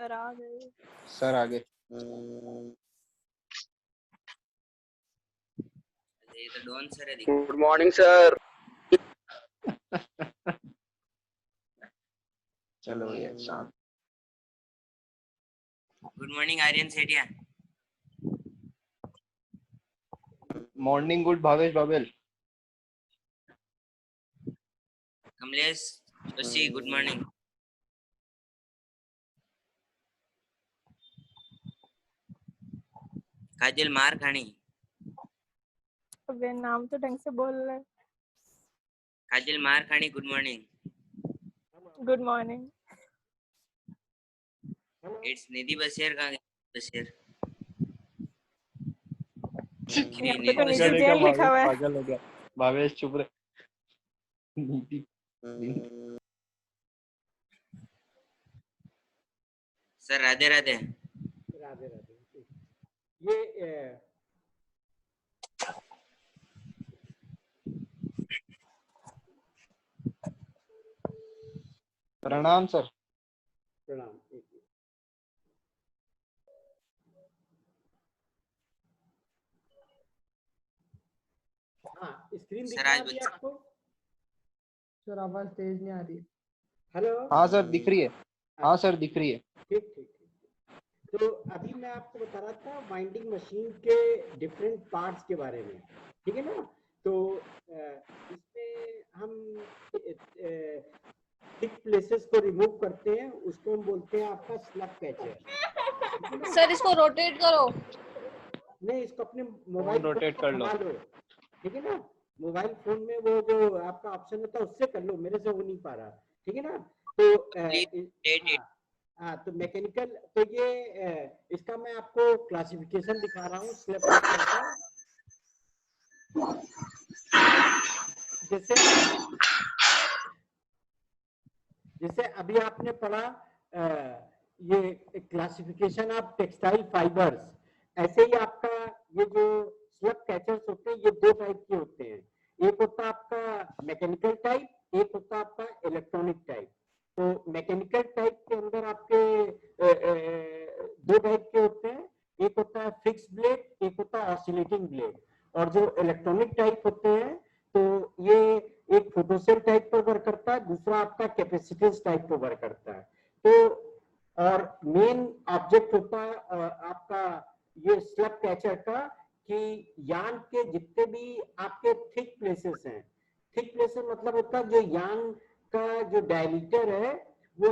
Sir आ गए। Sir आगे। ये तो डॉन सर है। Good morning sir. चलो ये शांत। Good morning Aryan Sethia. Morning good Bhavesh Babel. Kamlesh Joshi good morning. Kajal मार खानी। अबे नाम तो ढंग से बोल रहे। काजल मार खानी good morning. Good morning. It's Nidhi बशेर का बशेर। यहाँ पे तो नीचे जैन लिखा हुआ है। पागल हो गया भावेश, चुप रहे। नीति सर राधे राधे। राधे राधे। ये प्रणाम सर। प्रणाम। हाँ, स्क्रीन दिख रहा है आपको? सर आवाज तेज नहीं आ रही है। हेलो। हाँ सर दिख रही है। हाँ सर दिख रही है। ठीक ठीक ठीक। तो अभी मैं आपको बता रहा था वाइंडिंग मशीन के डिफरेंट पार्ट्स के बारे में, ठीक है ना? तो इसमें हम थिक प्लेसेस को रिमूव करते हैं, उसको हम बोलते हैं आपका स्लग कैचर। सर इसको रोटेट करो। नहीं, इसको अपने मोबाइल रोटेट कर लो, ठीक है ना? मोबाइल फोन में वो जो आपका ऑप्शन होता है उससे कर लो, मेरे से हो नहीं पा रहा, ठीक है ना? तो हाँ, तो मैकेनिकल, तो ये इसका मैं आपको क्लासिफिकेशन दिखा रहा हूँ स्लैब कैचर का। जैसे अभी आपने पढ़ा ये क्लासिफिकेशन ऑफ टेक्सटाइल फाइबर्स, ऐसे ही आपका ये जो स्लग कैचर्स होते हैं ये दो टाइप के होते हैं। एक होता है आपका मैकेनिकल टाइप, एक होता है आपका इलेक्ट्रॉनिक टाइप। तो मैकेनिकल टाइप के अंदर आपके दो टाइप के होते हैं, एक होता है फिक्स ब्लेड, एक होता है ऑसिलेटिंग ब्लेड। और जो इलेक्ट्रॉनिक टाइप होते हैं तो ये एक फोटोसेल टाइप पर वर्क करता है, दूसरा आपका कैपेसिटेंस टाइप पर वर्क करता है। तो और मेन ऑब्जेक्ट होता है आपका ये स्लग कैचर का कि यान के जितने भी आपके थिक प्लेसेस हैं, थिक प्लेसेस मतलब होता है जो यान का जो डायमीटर है वो,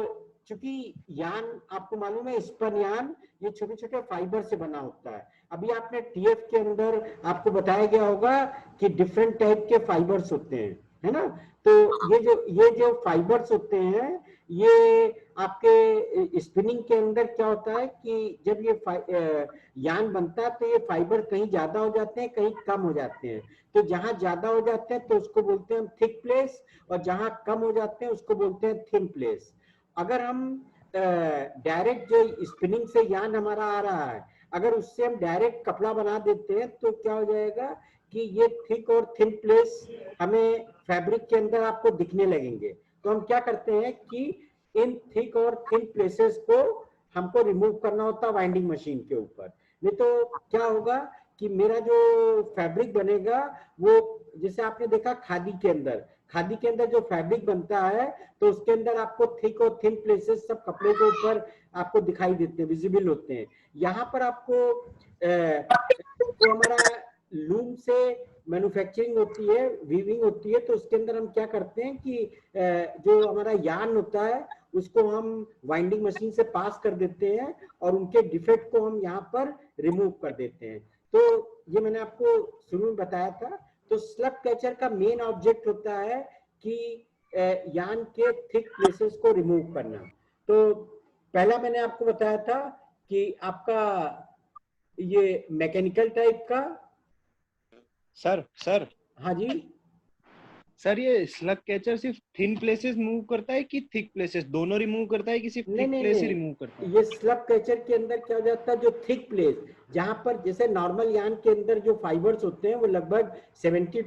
चूंकि यान आपको मालूम है स्पन यान ये छोटे छोटे फाइबर से बना होता है। अभी आपने टीएफ के अंदर आपको बताया गया होगा कि डिफरेंट टाइप के फाइबर्स होते हैं, है ना? तो ये जो फाइबर्स होते हैं ये आपके स्पिनिंग के अंदर क्या होता है कि जब ये यान बनता है तो ये फाइबर कहीं ज्यादा हो जाते हैं, कहीं कम हो जाते हैं। तो जहां ज्यादा हो जाते हैं तो उसको बोलते हैं हम थिक प्लेस, और जहां कम हो जाते हैं उसको बोलते हैं थिन प्लेस। अगर हम डायरेक्ट जो स्पिनिंग से यान हमारा आ रहा है, अगर उससे हम डायरेक्ट कपड़ा बना देते हैं तो क्या हो जाएगा कि ये थिक और थिन प्लेस हमें फैब्रिक के अंदर आपको दिखने लगेंगे। तो हम क्या करते हैं कि इन थिक और थिन प्लेसेस को हमको रिमूव करना होता है वाइंडिंग मशीन के ऊपर। नहीं तो क्या होगा कि मेरा जो फैब्रिक बनेगा वो, जैसे आपने देखा खादी के अंदर जो फैब्रिक बनता है तो उसके अंदर आपको थिक और थिन प्लेसेस सब कपड़े के ऊपर आपको दिखाई देते हैं, विजिबल होते हैं। यहाँ पर आपको जो हमारा लूम से मैन्युफैक्चरिंग होती है, वीविंग होती है, तो उसके अंदर हम क्या करते हैं कि जो हमारा यार्न होता है उसको हम वाइंडिंग मशीन से पास कर देते हैं और उनके डिफेक्ट को हम यहाँ पर रिमूव कर देते हैं। तो ये मैंने आपको शुरू में बताया था। तो स्लग कैचर का मेन ऑब्जेक्ट होता है कि यार्न के थिक प्लेसेस को रिमूव करना। तो पहला मैंने आपको बताया था कि आपका ये मैकेनिकल टाइप का। सर हाँ जी सर, ये स्लग कैचर सिर्फ थिन प्लेसेस मूव करता है कि थिक प्लेसेस दोनों रिमूव करता है कि सिर्फ थिक प्लेस ही रिमूव करता है? ये स्लग कैचर के अंदर क्या हो जाता है, जो थिक प्लेस जहां पर जैसे नॉर्मल यान के अंदर जो फाइबर्स होते हैं वो लगभग 70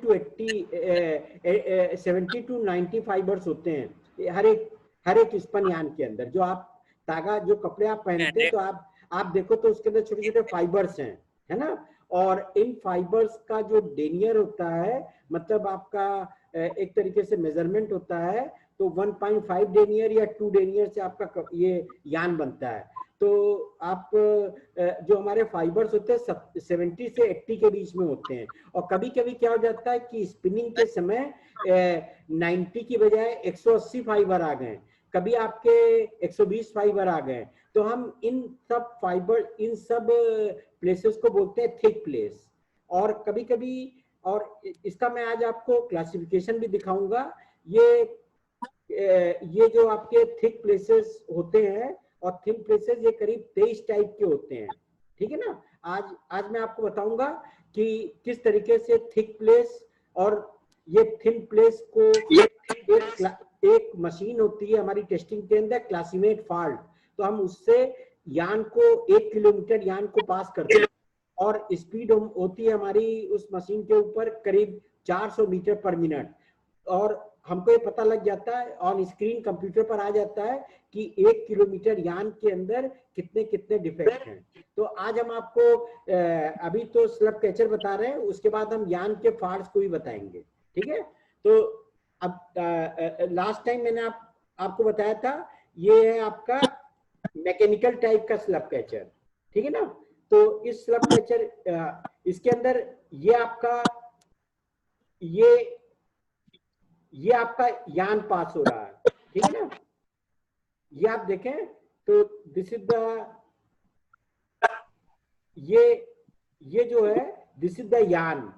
टू 90 फाइबर्स होते हैं हर एक स्पन यान के अंदर। जो आप तागा जो कपड़े आप पहनते हैं तो आप देखो तो उसके अंदर छोटे छोटे फाइबर्स हैं, है ना। और इन फाइबर्स का जो डेनियर होता है, मतलब आपका एक तरीके से मेजरमेंट होता है, तो 1.5 डेनियर या 2 डेनियर से आपका ये यान बनता है। तो आप जो हमारे फाइबर्स होते हैं 70 से 80 के बीच में होते हैं। और कभी कभी क्या हो जाता है कि स्पिनिंग के समय 90 की बजाय 180 फाइबर आ गए, कभी आपके 120 फाइबर आ गए। तो हम इन सब फाइबर, इन सब प्लेसेस को बोलते हैं थिक प्लेस। और कभी कभी, और इसका मैं आज आपको क्लासिफिकेशन भी दिखाऊंगा। ये जो आपके थिक प्लेसेस होते हैं और थिन प्लेसेस, ये करीब 23 टाइप के होते हैं, ठीक है ना। आज मैं आपको बताऊंगा कि किस तरीके से थिक प्लेस और ये थिन प्लेस को एक मशीन होती है हमारी टेस्टिंग के अंदर, क्लासीमेट फॉल्ट। तो हम उससे यान को 1 किलोमीटर यान को पास करते हैं और स्पीड होती है हमारी उस मशीन के ऊपर करीब 400 मीटर पर मिनट। और हमको ये पता लग जाता है, ऑन स्क्रीन कंप्यूटर पर आ जाता है कि 1 किलोमीटर यान के अंदर कितने कितने डिफेक्ट हैं। तो आज हम आपको अभी तो स्लग कैचर बता रहे हैं, उसके बाद हम यान के फाल्ट्स को भी बताएंगे, ठीक है। तो अब लास्ट टाइम मैंने आपको बताया था, ये है आपका मैकेनिकल टाइप का स्लग कैचर, ठीक है ना। तो इस स्लग कैचर इसके अंदर ये आपका यान पास हो रहा है, ठीक है ना। ये आप देखें तो दिस इज द, ये जो है दिस इज द यान,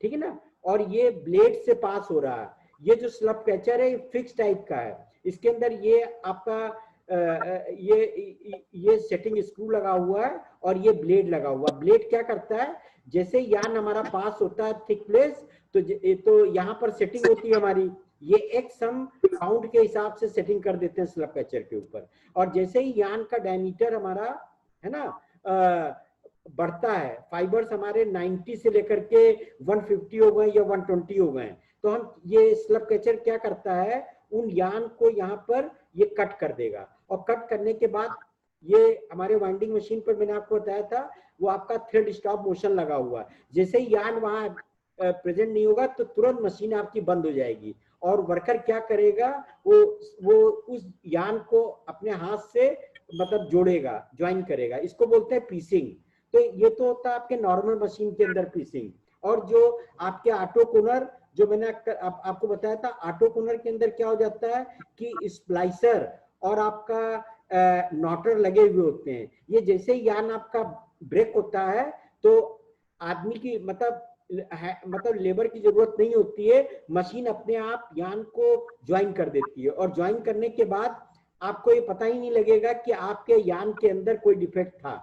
ठीक है ना। और ये ब्लेड से पास हो रहा है। ये जो स्लग कैचर है फिक्स टाइप का है, इसके अंदर ये आपका ये सेटिंग स्क्रू लगा हुआ है और ये ब्लेड लगा हुआ। ब्लेड क्या करता है, जैसे यान हमारा पास होता है थिक प्लेस, तो यहाँ पर सेटिंग होती है हमारी, ये एक सम काउंट के हिसाब से सेटिंग कर देते हैं स्लग कैचर के ऊपर। और जैसे ही यान का डायमीटर हमारा है ना बढ़ता है, फाइबर्स हमारे 90 से लेकर के 150 हो गए या 120 हो गए, तो हम ये स्लग कैचर क्या करता है, उन यान को यहाँ पर ये कट कर देगा। और कट करने के बाद ये हमारे वाइंडिंग मशीन पर मैंने आपको बताया था, वो आपका थ्रेड स्टॉप मोशन लगा हुआ है। जैसे ही यान वहां प्रेजेंट नहीं होगा तो तुरंत मशीन आपकी बंद हो जाएगी। और वर्कर क्या करेगा, वो उस यान को अपने हाथ से मतलब जोड़ेगा, ज्वाइन करेगा। इसको बोलते हैं पीसिंग। तो ये तो होता है आपके नॉर्मल मशीन के अंदर पीसिंग। और जो आपके ऑटो कोनर, जो मैंने आपको बताया था, ऑटो कोनर के अंदर क्या हो जाता है कि स्प्लाइसर और आपका नॉटर लगे हुए होते हैं। ये जैसे ही यान आपका ब्रेक होता है तो आदमी की मतलब लेबर की जरूरत नहीं होती है, मशीन अपने आप यान को ज्वाइन कर देती है। और ज्वाइन करने के बाद आपको ये पता ही नहीं लगेगा कि आपके यान के अंदर कोई डिफेक्ट था।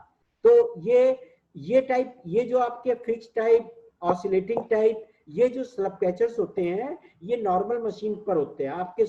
तो ये टाइप, ये जो आपके फिक्स टाइप, ऑसिलेटिंग टाइप, ये जो स्लग कैचर्स होते हैं ये नॉर्मल मशीन पर होते हैं, आपके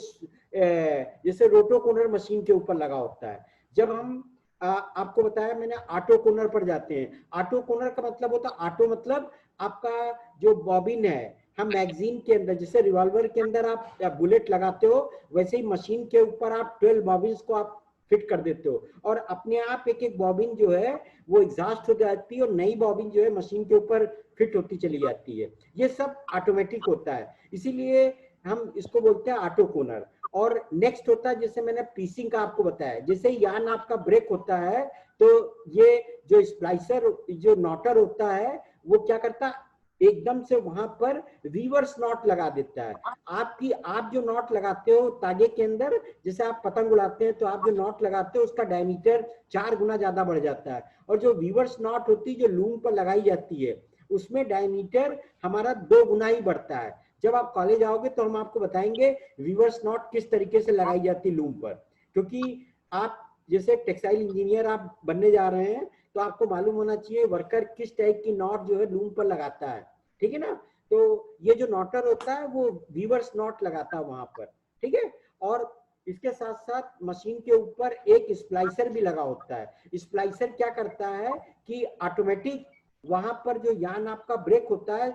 जैसे रोटो कोनर मशीन के ऊपर लगा होता है। जब हम आपको बताया मैंने ऑटो कोनर पर जाते हैं। ऑटो कोनर का मतलब होता है, ऑटो मतलब आपका जो बॉबिन है, हम मैगजीन के अंदर जैसे रिवॉल्वर के अंदर आप बुलेट लगाते हो, वैसे ही मशीन के ऊपर आप 12 बॉबिन्स को आप फिट कर देते हो और अपने आप एक एक बॉबिन जो है वो एग्जॉस्ट हो जाती है और नई बॉबिन जो है मशीन के ऊपर फिट होती चली जाती है। ये सब ऑटोमेटिक होता है, इसीलिए हम इसको बोलते हैं ऑटो कोनर। और नेक्स्ट होता है, जैसे मैंने पीसिंग का आपको बताया, जैसे यान आपका ब्रेक होता है तो ये जो स्प्लाइसर, जो नॉटर होता है, वो क्या करता है, एकदम से वहां पर रिवर्स नॉट लगा देता है। आप जो नॉट लगाते हो तागे के अंदर, जैसे आप पतंग उड़ाते हैं तो आप जो नॉट लगाते हो उसका डायमीटर 4 गुना ज्यादा बढ़ जाता है। और जो रिवर्स नॉट होती है जो लूम पर लगाई जाती है, उसमें डायमीटर हमारा 2 गुना ही बढ़ता है। जब आप कॉलेज आओगे तो हम आपको बताएंगे रिवर्स नॉट किस तरीके से लगाई जाती है लूम पर, क्योंकि आप जैसे टेक्सटाइल इंजीनियर आप बनने जा रहे हैं तो आपको मालूम होना चाहिए वर्कर किस टाइप की नॉट जो है लूम पर लगाता है, ठीक है ना। तो ये जो नॉटर होता है वो रिवर्स नॉट लगाता है वहां पर, ठीक है। और इसके साथ साथ मशीन के ऊपर एक स्प्लाइसर भी लगा होता है। स्प्लाइसर क्या करता है कि ऑटोमेटिक वहां पर जो यान आपका ब्रेक होता है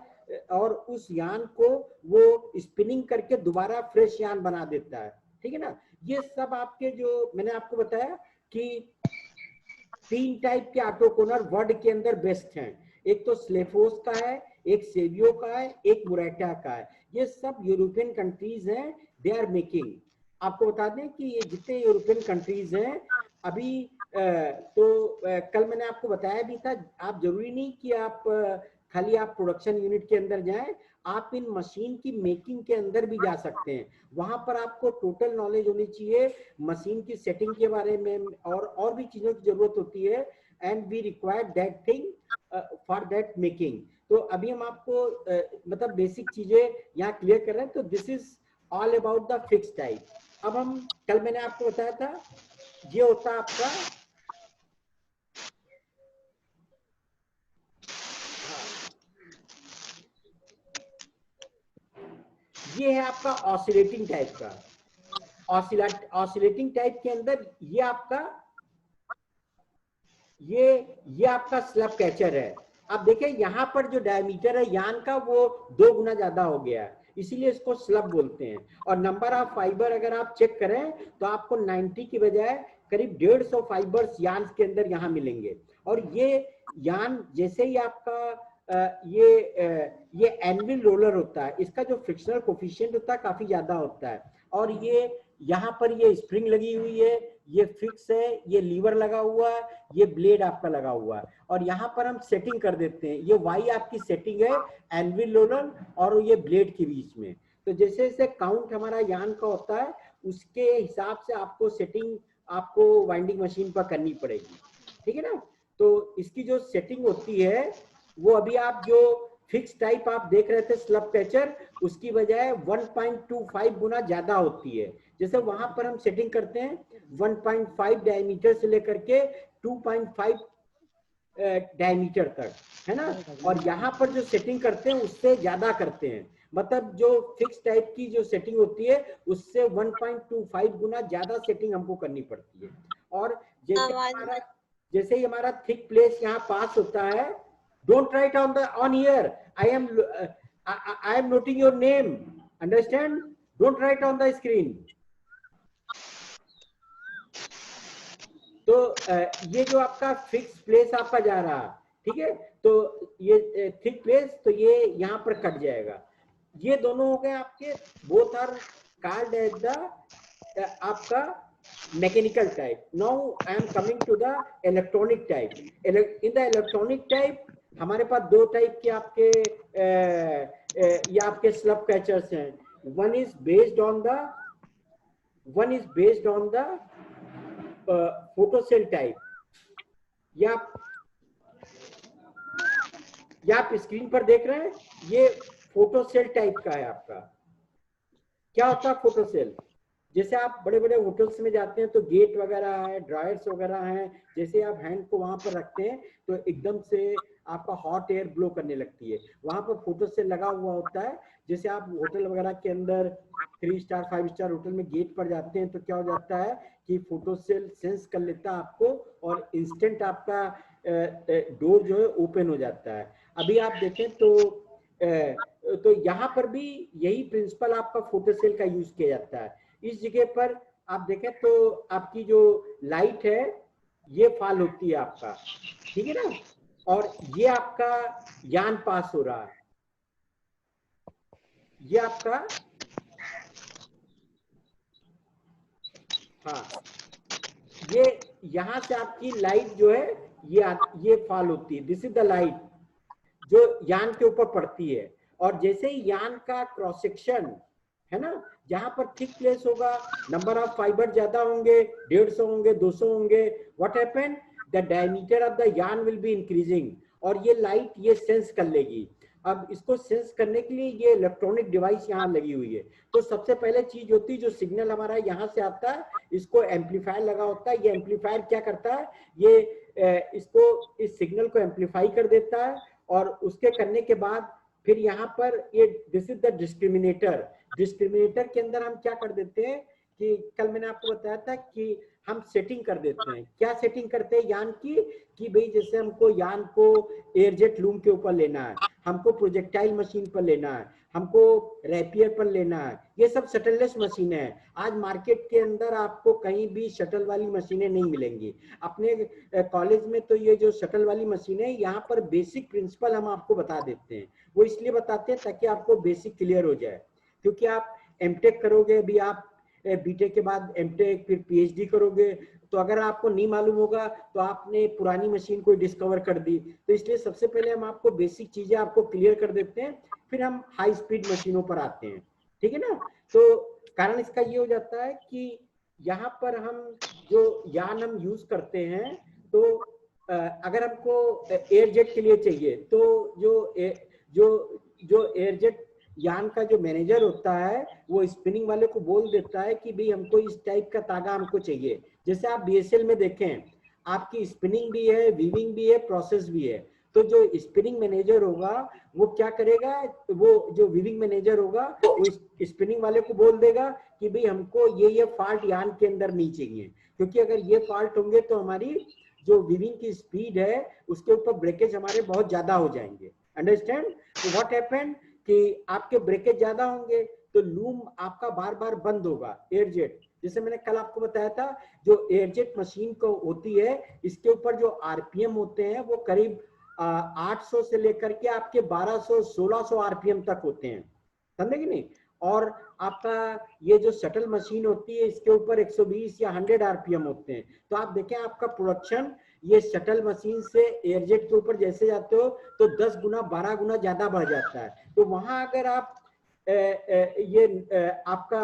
और उस यान को वो स्पिनिंग करके दोबारा फ्रेश यान बना देता है, ठीक है ना। ये सब आपके जो मैंने आपको बताया कि 3 टाइप के ऑटोकोनर वर्ल्ड के अंदर बेस्ट हैं। एक तो स्लेफोस का है, एक सेवियो का है, एक मुरेटा का है। ये सब यूरोपियन कंट्रीज हैं, दे आर मेकिंग। आपको बता दें कि ये जितने यूरोपियन कंट्रीज हैं अभी कल मैंने आपको बताया भी था, आप जरूरी नहीं कि आप खाली आप प्रोडक्शन यूनिट के अंदर जाएं, आप इन मशीन की मेकिंग के अंदर भी जा सकते हैं। वहां पर आपको टोटल नॉलेज होनी चाहिए मशीन की सेटिंग के बारे में, और भी चीजों की जरूरत होती है, and we require that thing for that making. तो अभी हम आपको मतलब बेसिक चीजें यहाँ क्लियर कर रहे हैं। तो this is all about the fix type. अब हम कल मैंने आपको बताया था ये होता है आपका ये है आपका ऑसिलेटिंग टाइप का। ऑसिलेटिंग टाइप के अंदर ये आपका ये आपका स्लब कैचर है। आप देखें यहाँ पर जो डायमीटर है यान का वो 2 गुना ज्यादा हो गया है, इसीलिए इसको स्लब बोलते हैं। और नंबर ऑफ फाइबर अगर आप चेक करें तो आपको 90 की बजाय करीब 150 फाइबर्स यान के अंदर यहाँ मिलेंगे। और ये यान जैसे ही आपका ये एनविल रोलर होता है, इसका जो फ्रिक्शनल कोफिशिएंट होता है काफी ज्यादा होता है। और ये यहाँ पर ये स्प्रिंग लगी हुई है, ये फिक्स है, ये लीवर लगा हुआ है, ये ब्लेड आपका लगा हुआ है। और यहाँ पर हम सेटिंग कर देते हैं, ये वाई आपकी सेटिंग है एनविल रोलर और ये ब्लेड के बीच में। तो जैसे जैसे काउंट हमारा यान का होता है उसके हिसाब से आपको सेटिंग आपको वाइंडिंग मशीन पर करनी पड़ेगी, ठीक है ना। तो इसकी जो सेटिंग होती है वो अभी आप जो फिक्स टाइप आप देख रहे थे स्लब कैचर, उसकी बजाय 1.25 गुना ज्यादा होती है। जैसे वहां पर हम सेटिंग करते हैं 1.5 डायमीटर से लेकर के 2.5 डायमीटर तक, है ना। और यहाँ पर जो सेटिंग करते हैं उससे ज्यादा करते हैं, मतलब जो फिक्स टाइप की जो सेटिंग होती है उससे 1.25 गुना ज्यादा सेटिंग हमको करनी पड़ती है। और जैसे ही हमारा थिक प्लेस यहाँ पास होता है, don't write on here I am noting your name, understand, don't write on the screen। तो ये जो आपका फिक्स प्लेस आपका जा रहा, ठीक है, तो ये थिक प्लेस, तो ये यहाँ पर कट जाएगा। ये दोनों हो गए आपके, both are called as the आपका mechanical type. Now I am coming to the electronic type. In the electronic type हमारे पास 2 टाइप के आपके ये आपके स्लब कैचर्स हैं। One is based on the photocell type. या आप स्क्रीन पर देख रहे हैं, ये फोटोसेल टाइप का है आपका। क्या होता है फोटोसेल? जैसे आप बड़े बड़े होटल्स में जाते हैं तो गेट वगैरह है, ड्रायर्स वगैरह हैं, जैसे आप हैंड को वहां पर रखते हैं तो एकदम से आपका हॉट एयर ब्लो करने लगती है, वहां पर फोटोसेल लगा हुआ होता है। जैसे आप होटल वगैरह के अंदर 3 स्टार 5 स्टार होटल में गेट पर जाते हैं तो क्या हो जाता है कि फोटोसेल सेंस कर लेता है आपको और इंस्टेंट आपका डोर जो है ओपन हो जाता है। अभी आप देखें तो यहाँ पर भी यही प्रिंसिपल आपका फोटोसेल का यूज किया जाता है। इस जगह पर आप देखें तो आपकी जो लाइट है ये फॉल होती है आपका, ठीक है ना, और ये आपका यान पास हो रहा है, ये आपका, हाँ, ये यहां से आपकी लाइट जो है ये फॉल होती है। दिस इज द लाइट जो यान के ऊपर पड़ती है। और जैसे ही यान का क्रॉस सेक्शन है ना, जहां पर थिक प्लेस होगा, नंबर ऑफ फाइबर ज्यादा होंगे, 150 होंगे, 200 होंगे, what happen, the diameter of the यान विल बी इंक्रीजिंग, और ये लाइट ये सेंस कर लेगी। अब इसको सेंस करने के लिए ये इलेक्ट्रॉनिक डिवाइस यहाँ लगी हुई है। तो सबसे पहले चीज होती है जो सिग्नल हमारा यहाँ से आता है, इसको एम्पलीफायर लगा होता है। ये एम्पलीफायर क्या करता है, ये इसको इस सिग्नल को एम्पलीफाई कर देता है, और उसके करने के बाद फिर यहाँ पर ये this is the discriminator. Discriminator के अंदर हम क्या कर देते हैं कि कल मैंने आपको बताया था कि हम सेटिंग कर देते हैं। क्या सेटिंग करते हैं यान की, कि भाई जैसे हमको यान को एयरजेट लूम के ऊपर लेना है, हमको प्रोजेक्टाइल मशीन पर लेना है, हमको रैपियर पर लेना है, ये सब शटललेस मशीनें हैं। आज मार्केट के अंदर आपको कहीं भी शटल वाली मशीनें नहीं मिलेंगी। अपने कॉलेज में तो ये जो शटल वाली मशीनें, यहाँ पर बेसिक प्रिंसिपल हम आपको बता देते हैं। वो इसलिए बताते हैं ताकि आपको बेसिक क्लियर हो जाए, क्योंकि आप एमटेक करोगे, अभी आप बीटेक के बाद एमटेक फिर पीएचडी करोगे, तो अगर आपको नहीं मालूम होगा तो आपने पुरानी मशीन को डिस्कवर कर दी। तो इसलिए सबसे पहले हम आपको बेसिक चीजें आपको क्लियर कर देते हैं, फिर हम हाई स्पीड मशीनों पर आते हैं, ठीक है ना। तो कारण इसका ये हो जाता है कि यहाँ पर हम जो यान हम यूज करते हैं, तो अगर हमको एयरजेट के लिए चाहिए, तो जो एयरजेट यान का जो मैनेजर होता है वो स्पिनिंग वाले को बोल देता है कि भाई हमको इस टाइप का तागा हमको चाहिए। जैसे आप बीएसएल में देखें, आपकी स्पिनिंग भी है, वीविंग भी है, प्रोसेस भी है। तो जो स्पिनिंग मैनेजर होगा वो क्या करेगा, वो जो वीविंग मैनेजर होगा वो स्पिनिंग वाले को बोल देगा कि भाई हमको ये फॉल्ट यान के अंदर नहीं चाहिए, क्योंकि अगर ये फॉल्ट होंगे तो हमारी जो वीविंग की स्पीड है उसके ऊपर ब्रेकेज हमारे बहुत ज्यादा हो जाएंगे। अंडरस्टैंड? तो व्हाट हैपेंड कि आपके ब्रेकेज ज्यादा होंगे तो लूम आपका बार बार बंद होगा। एयरजेट, जैसे मैंने कल आपको बताया था, जो एयरजेट मशीन को होती है, इसके ऊपर जो आरपीएम होते हैं वो करीब 800 से लेकर के आपके 1200-1600 आरपीएम तक होते हैं, समझे कि नहीं। और आपका ये जो शटल मशीन होती है इसके ऊपर 120 या 100 आरपीएम होते हैं। तो आप देखें आपका प्रोडक्शन ये शटल मशीन से एयरजेट के ऊपर जैसे जाते हो तो 10 गुना 12 गुना ज्यादा बढ़ जाता है। तो वहां अगर आप आपका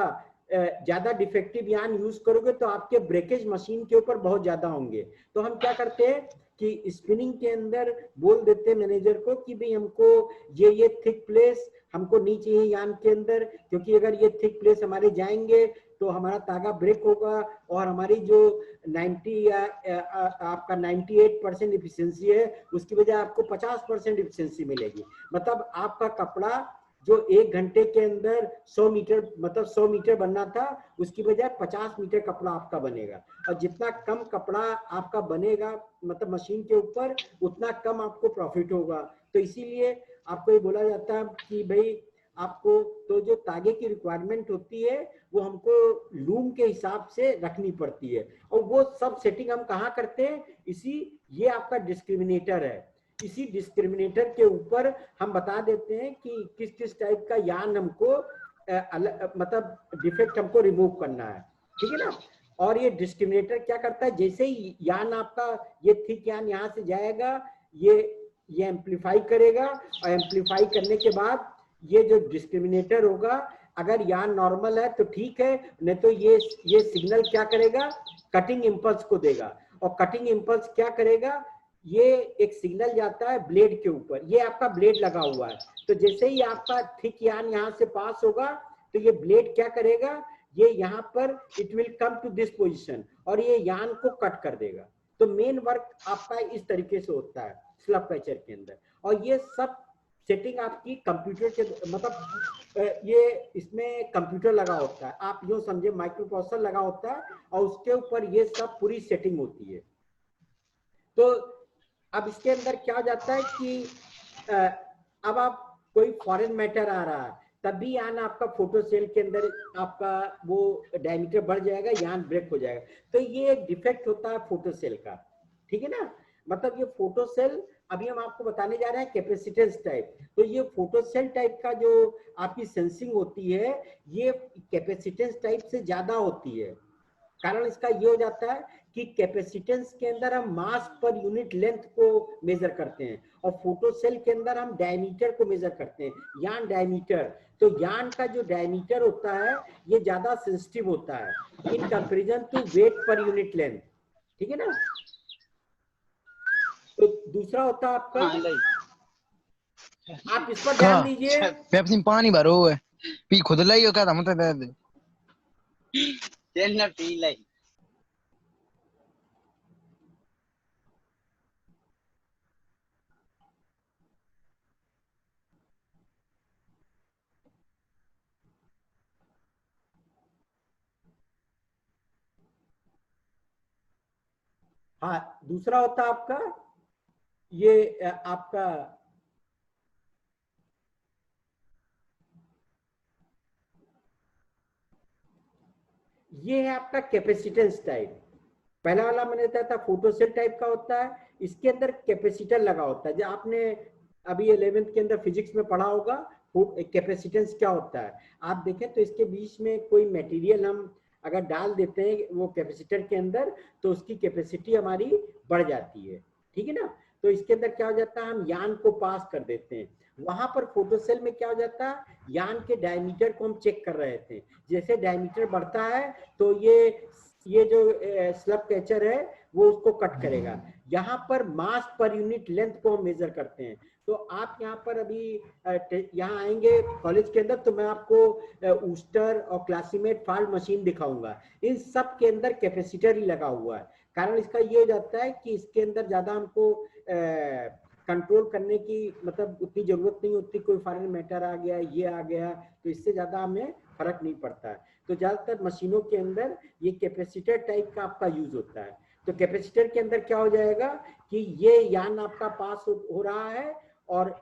ज्यादा डिफेक्टिव यान यूज करोगे तो आपके ब्रेकेज मशीन के ऊपर बहुत ज्यादा होंगे। तो हम क्या करते हैं कि स्पिनिंग के अंदर बोल देते हैं मैनेजर को कि भाई हमको ये थिक प्लेस हमको नहीं चाहिए यान के अंदर, क्योंकि अगर ये थिक प्लेस हमारे जाएंगे तो हमारा तागा ब्रेक होगा और हमारी जो 90 या आपका 98% इफिशिएंसी है उसकी वजह आपको 50% इफिशिएंसी मिलेगी। मतलब आपका कपड़ा जो 1 घंटे के अंदर 100 मीटर मतलब 100 मीटर बनना था उसकी बजाय 50 मीटर कपड़ा आपका बनेगा। और जितना कम कपड़ा आपका बनेगा मतलब मशीन के ऊपर, उतना कम आपको प्रॉफिट होगा। तो इसीलिए आपको ये बोला जाता है कि भाई आपको तो जो तागे की रिक्वायरमेंट होती है वो हमको लूम के हिसाब से रखनी पड़ती है। और वो सब सेटिंग हम कहाँ करते हैं, ये आपका डिस्क्रिमिनेटर है। इसी डिस्क्रिमिनेटर के ऊपर हम बता देते हैं कि किस किस टाइप का यान हमको मतलब डिफेक्ट हमको रिमूव करना है, ठीक है ना। और ये डिस्क्रिमिनेटर क्या करता है, जैसे ही यान आपका ये थिक यान यहाँ से जाएगा, ये एम्पलीफाई करेगा और एम्पलीफाई करने के बाद ये जो डिस्क्रिमिनेटर होगा, अगर यान नॉर्मल है तो ठीक है, नहीं तो ये सिग्नल क्या करेगा, कटिंग इंपल्स को देगा। और कटिंग इंपल्स क्या करेगा, ये एक सिग्नल जाता है ब्लेड के ऊपर, ये आपका ब्लेड लगा हुआ है। तो जैसे ही आपका थिक यान यहाँ से पास होगा तो ये ब्लेड क्या करेगा, ये यहाँ पर it will come to this position और ये यान को कट कर देगा। तो मेन वर्क आपका इस तरीके से होता है स्लग पैचर के अंदर। और ये सब सेटिंग आपकी कंप्यूटर के मतलब ये इसमें कंप्यूटर लगा होता है, आप यूं समझे माइक्रो प्रोसेसर लगा होता है और उसके ऊपर ये सब पूरी सेटिंग होती है। तो अब इसके अंदर क्या हो जाता है कि अब आप कोई फॉरेन मैटर आ रहा है तभी यान आपका फोटो सेल के अंदर आपका वो डायमीटर बढ़ जाएगा, यान ब्रेक हो जाएगा। तो ये एक डिफेक्ट होता है फोटो सेल का, ठीक है ना। मतलब ये फोटो सेल अभी हम आपको बताने जा रहे हैं कैपेसिटेंस टाइप। तो ये फोटो सेल टाइप का जो आपकी सेंसिंग होती है ये कैपेसिटेंस टाइप से ज्यादा होती है। कारण इसका ये हो जाता है कि कैपेसिटेंस के अंदर हम मास पर यूनिट लेंथ को मेजर करते हैं और फोटो सेल के अंदर हम डायमीटर को मेजर करते हैं, यान डायमीटर। तो यान का जो डायमीटर होता है ये ज्यादा सेंसिटिव होता है in comparison to weight per unit length, ठीक है ना। तो दूसरा होता है आपका, आप इस पर ध्यान दीजिए। पेप्सी में पानी भरो है, पी खुद लाई का था मतलब तेल ना पी लाई। हाँ, दूसरा होता है आपका ये आपका ये है आपका कैपेसिटेंस टाइप। पहला वाला मैंने बताया था फोटो सेल टाइप का होता है, इसके अंदर कैपेसिटर लगा होता है। जो आपने अभी 11th के अंदर फिजिक्स में पढ़ा होगा कैपेसिटेंस क्या होता है। आप देखें तो इसके बीच में कोई मटेरियल हम अगर डाल देते हैं वो कैपेसिटर के अंदर, तो उसकी कैपेसिटी हमारी बढ़ जाती है, ठीक है ना। तो इसके अंदर क्या हो जाता है, हम यान को पास कर देते हैं। वहां पर फोटो सेल में क्या हो जाता है, यान के डायमीटर को हम चेक कर रहे थे। जैसे डायमीटर बढ़ता है तो ये जो स्लब कैचर है वो उसको कट करेगा। यहाँ पर मास पर यूनिट लेंथ को हम मेजर करते हैं। तो आप यहाँ पर अभी यहाँ आएंगे कॉलेज के अंदर तो मैं आपको ऊस्टर और क्लासीमेट फॉल्ट मशीन दिखाऊंगा। इन सब के अंदर कैपेसिटर ही लगा हुआ है। कारण इसका ये हो जाता है कि इसके अंदर ज्यादा हमको कंट्रोल करने की मतलब उतनी जरूरत नहीं होती। कोई फॉरेन मैटर आ गया, ये आ गया, तो इससे ज्यादा हमें फर्क नहीं पड़ता है। तो ज्यादातर मशीनों के अंदर ये कैपेसिटर टाइप का आपका यूज होता है। तो कैपेसिटर के अंदर क्या हो जाएगा कि ये यान आपका पास हो रहा है और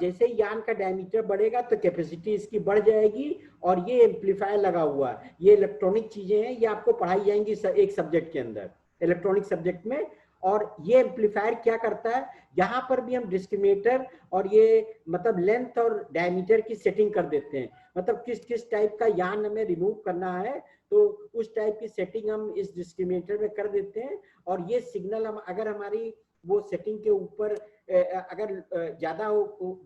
जैसे ही यान का डायमीटर बढ़ेगा तो कैपेसिटी इसकी बढ़ जाएगी। और ये एम्पलीफायर लगा हुआ है, ये इलेक्ट्रॉनिक चीजें हैं, ये आपको पढ़ाई जाएंगी एक सब्जेक्ट के अंदर, इलेक्ट्रॉनिक सब्जेक्ट में। और ये एम्पलीफायर क्या करता है, यहाँ पर भी हम डिस्क्रिमिनेटर और ये मतलब लेंथ और डायमीटर की सेटिंग कर देते हैं। मतलब किस किस टाइप का यान हमें रिमूव करना है तो उस टाइप की सेटिंग हम इस डिस्क्रिमिनेटर में कर देते हैं। और ये सिग्नल हम अगर हमारी वो सेटिंग के ऊपर अगर ज्यादा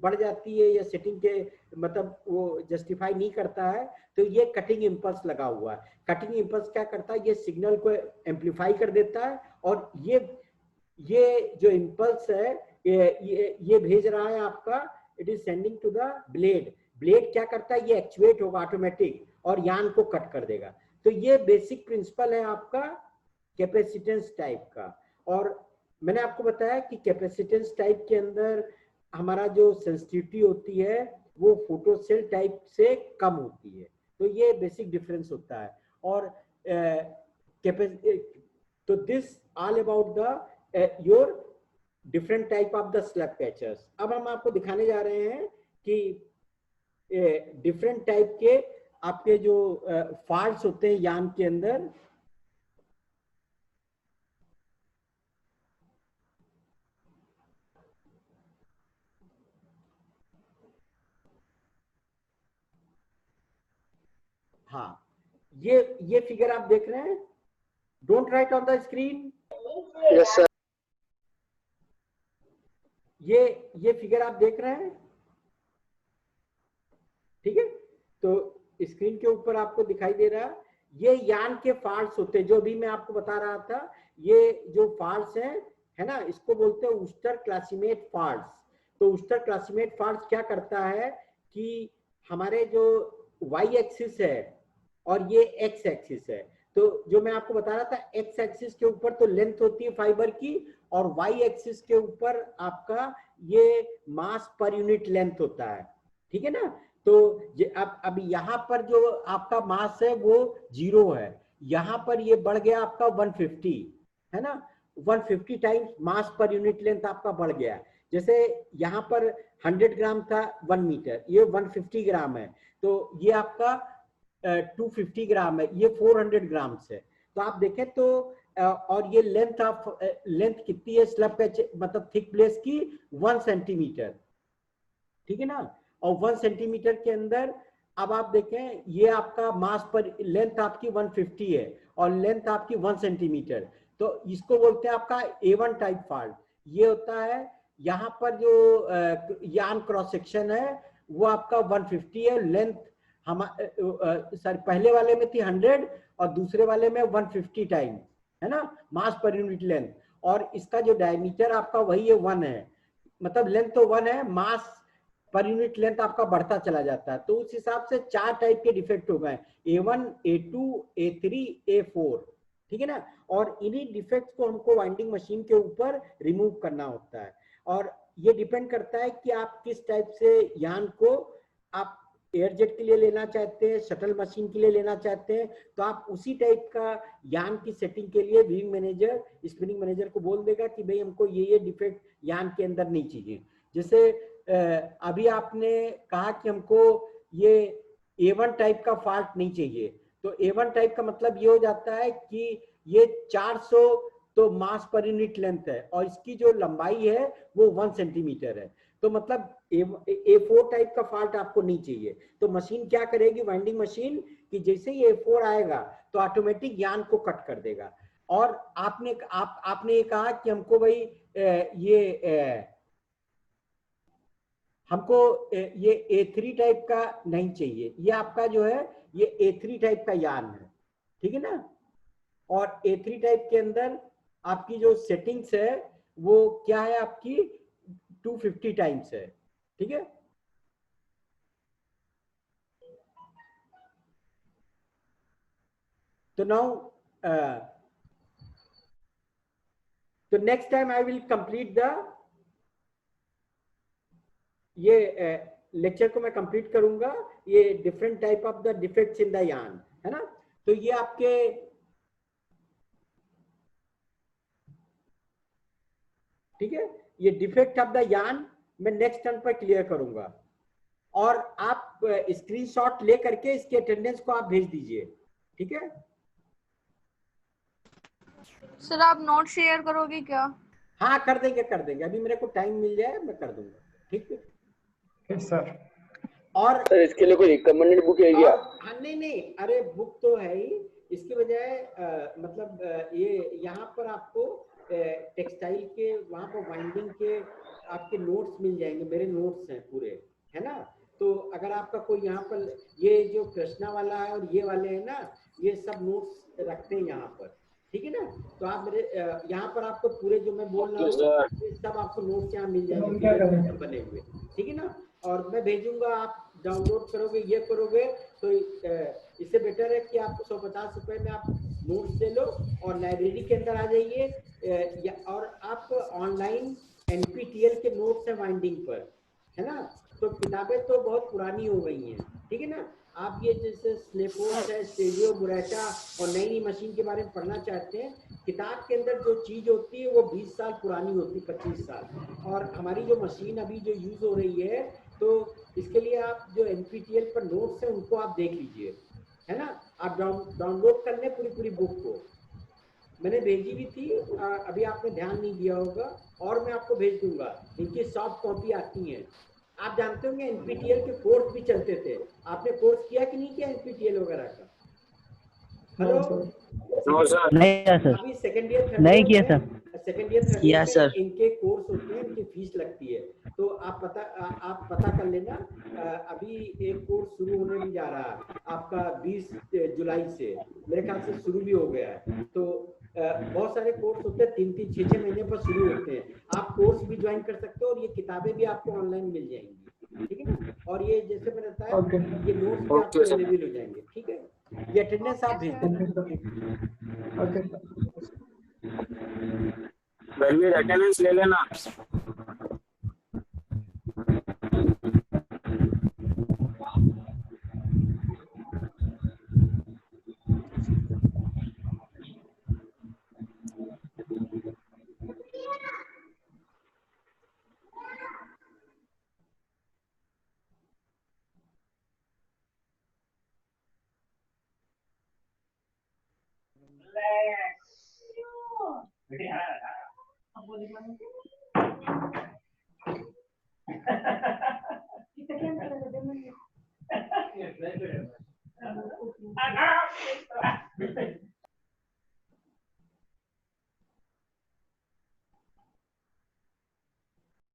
बढ़ जाती है या सेटिंग के मतलब वो जस्टिफाई नहीं करता है तो ये कटिंग इंपल्स लगा हुआ है। कटिंग इंपल्स क्या करता है, ये सिग्नल को एम्पलीफाई कर देता है और ये जो इंपल्स है ये भेज रहा है आपका, it is sending to the blade. Blade क्या करता है, ये एक्चुएट होगा ऑटोमेटिक और यान को कट कर देगा। तो ये बेसिक प्रिंसिपल है आपका कैपेसिटेंस टाइप का। और मैंने आपको बताया कि कैपेसिटेंस टाइप के अंदर हमारा जो सेंसिटिविटी होती है वो फोटो सेल टाइप से कम होती है। तो ये बेसिक डिफरेंस होता है। और तो this all about the your different type of the slub catchers. अब हम आपको दिखाने जा रहे हैं कि डिफरेंट टाइप के आपके जो फॉल्ट्स होते हैं यान के अंदर। हाँ, ये फिगर आप देख रहे हैं, don't write on the screen. Yes sir. ये फिगर आप देख रहे हैं, ठीक है। तो स्क्रीन के ऊपर आपको दिखाई दे रहा है, ये यान के फॉल्ट्स होते हैं जो भी मैं आपको बता रहा था। ये जो फॉल्ट्स हैं है ना, इसको बोलते हैं ऊस्टर क्लासीमेट फॉल्ट्स। तो ऊस्टर क्लासीमेट फॉल्ट्स क्या करता है कि हमारे जो वाई एक्सिस है और ये एक्स एक्सिस है, तो जो मैं आपको बता रहा था एक्स एक्सिस के ऊपर तो लेंथ होती है फाइबर की और वाई एक्सिस के ऊपर आपका ये मास पर यूनिट लेंथ होता है, ठीक है ना। तो अब यहाँ पर जो आपका मास है वो 0 है, यहाँ पर ये बढ़ गया आपका 150 है ना, 150 टाइम्स मास पर यूनिट लेंथ आपका बढ़ गया। जैसे यहाँ पर 100 ग्राम था 1 मीटर, ये 150 ग्राम है, तो ये आपका 250 ग्राम है, ये 400 ग्राम है। तो आप देखें तो और ये लेंथ कितनी है स्लब का मतलब थिक प्लेस की 1 सेंटीमीटर, ठीक है ना। और 1 सेंटीमीटर के अंदर अब आप देखें ये आपका मास पर लेंथ आपकी 150 है और लेंथ आपकी 1 सेंटीमीटर। तो इसको बोलते हैं आपका A1 टाइप फॉल्ट। ये होता है यहाँ पर जो यान क्रॉस सेक्शन है वो आपका 150 है, लेंथ सर पहले वाले में थी 100 और दूसरे वाले में 150 टाइम है ना मास पर यूनिट लेंथ। और इसका जो डायमीटर आपका वही है 1 है, मतलब लेंथ तो 1 है, मास पर यूनिट लेंथ आपका बढ़ता चला जाता है। तो उस हिसाब से 4 टाइप के डिफेक्ट हो गए, A1, A2, A3, A4, ठीक है ना। और इन्हीं डिफेक्ट्स को हमको वाइंडिंग मशीन के ऊपर रिमूव करना होता है। और ये डिपेंड करता है कि आप किस टाइप से यान को आप एयरजेट के लिए लेना चाहते हैं, शटल मशीन के लिए लेना चाहते हैं, तो आप उसी टाइप का यान की सेटिंग के लिए व्यूइंग मैनेजर स्पिनिंग मैनेजर को बोल देगा कि भाई हमको ये डिफेक्ट यान के अंदर नहीं चाहिए। जैसे अभी आपने कहा कि हमको ये A1 टाइप का फॉल्ट नहीं चाहिए, तो A1 टाइप का मतलब ये हो जाता है कि ये 400 तो मास पर यूनिट लेंथ है और इसकी जो लंबाई है वो 1 सेंटीमीटर है। तो मतलब A4 टाइप का फॉल्ट आपको नहीं चाहिए। तो मशीन क्या करेगी, वाइंडिंग मशीन, कि जैसे ही A4 आएगा तो ऑटोमेटिक यान को कट कर देगा। और आपने ये कहा कि हमको भाई हमको ये A3 टाइप का नहीं चाहिए, ये आपका जो है ये A3 टाइप का यान है, ठीक है ना। और A3 टाइप के अंदर आपकी जो सेटिंग्स है वो क्या है, आपकी 250 टाइम्स है, ठीक है। तो नाउ तो next time I will complete the ये लेक्चर को मैं कंप्लीट करूंगा, ये different type of the defects in the यान, है ना। तो ये आपके ठीक है, ये डिफेक्ट ऑफ द यान मैं नेक्स्ट टर्न पर क्लियर करूंगा। और आप स्क्रीनशॉट ले करके इसके अटेंडेंस को आप भेज दीजिए, ठीक है। सर आप नोट शेयर करोगे क्या? हाँ कर देंगे, अभी मेरे को टाइम मिल जाए मैं कर दूंगा, ठीक है सर। और सर इसके लिए कोई रिकमेंडेड बुक है क्या? हाँ नहीं, अरे बुक तो है ही, इसके बजाय मतलब ये यहाँ पर आपको टेक्सटाइल के वहाँ पर वाइंडिंग के आपके नोट्स मिल जाएंगे, मेरे नोट्स हैं पूरे, है ना। तो अगर आपका कोई यहाँ पर ये जो कृष्णा वाला है और ये वाले हैं ना, ये सब नोट्स रखते हैं यहाँ पर, ठीक है ना। तो आप मेरे यहाँ पर आपको पूरे जो मैं बोल रहा हूँ ये सब आपको नोट्स यहाँ मिल जाएंगे बने हुए, ठीक है ना। और मैं भेजूंगा, आप डाउनलोड करोगे, ये करोगे, तो इससे बेटर है कि आप 150 रुपए में आप नोट्स ले लो और लाइब्रेरी के अंदर आ जाइए, और आप ऑनलाइन NPTEL के नोट्स है वाइंडिंग पर, है ना। तो किताबें तो बहुत पुरानी हो गई हैं, ठीक है ना। आप ये जैसे स्लेपोर्स है, स्टेरियो, बुरेटा और नई नई मशीन के बारे में पढ़ना चाहते हैं, किताब के अंदर जो चीज होती है वो 20 साल पुरानी होती है, 25 साल। और हमारी जो मशीन अभी जो यूज हो रही है, तो इसके लिए आप जो NPTEL पर नोट्स है उनको आप देख लीजिए, है ना। आप डाउनलोड कर लें पूरी बुक को, मैंने भेजी भी थी, अभी आपने ध्यान नहीं दिया होगा, और मैं आपको भेज दूंगा, इनकी सॉफ्ट कॉपी आती है। आप जानते होंगे NPTEL के कोर्स भी चलते थे, आपने कोर्स किया कि नहीं किया NPTEL वगैरह का? हेलो नहीं सर, अभी सेकंड ईयर थर्ड नहीं ईयर किया में, सर। सेकंड ईयर थर्ड किया ईयर सर। में इनके कोर्स होते हैं, इनकी फीस लगती है, तो आप पता कर लेना। अभी एक कोर्स शुरू होने भी जा रहा है आपका 20 जुलाई से, मेरे ख्याल से शुरू भी हो गया है। तो बहुत सारे कोर्स होते हैं, 3-3, 6-6 महीने पर शुरू होते हैं, आप कोर्स भी ज्वाइन कर सकते हो, और ये किताबें भी आपको ऑनलाइन मिल जाएंगी, ठीक है ना। और ये जैसे मैंने बताया, ये नोट्स भी आपको अवेलेबल हो जाएंगे, ठीक है। ये अटेंडेंस आप भेज देना। अटेंडेंस ले लेना।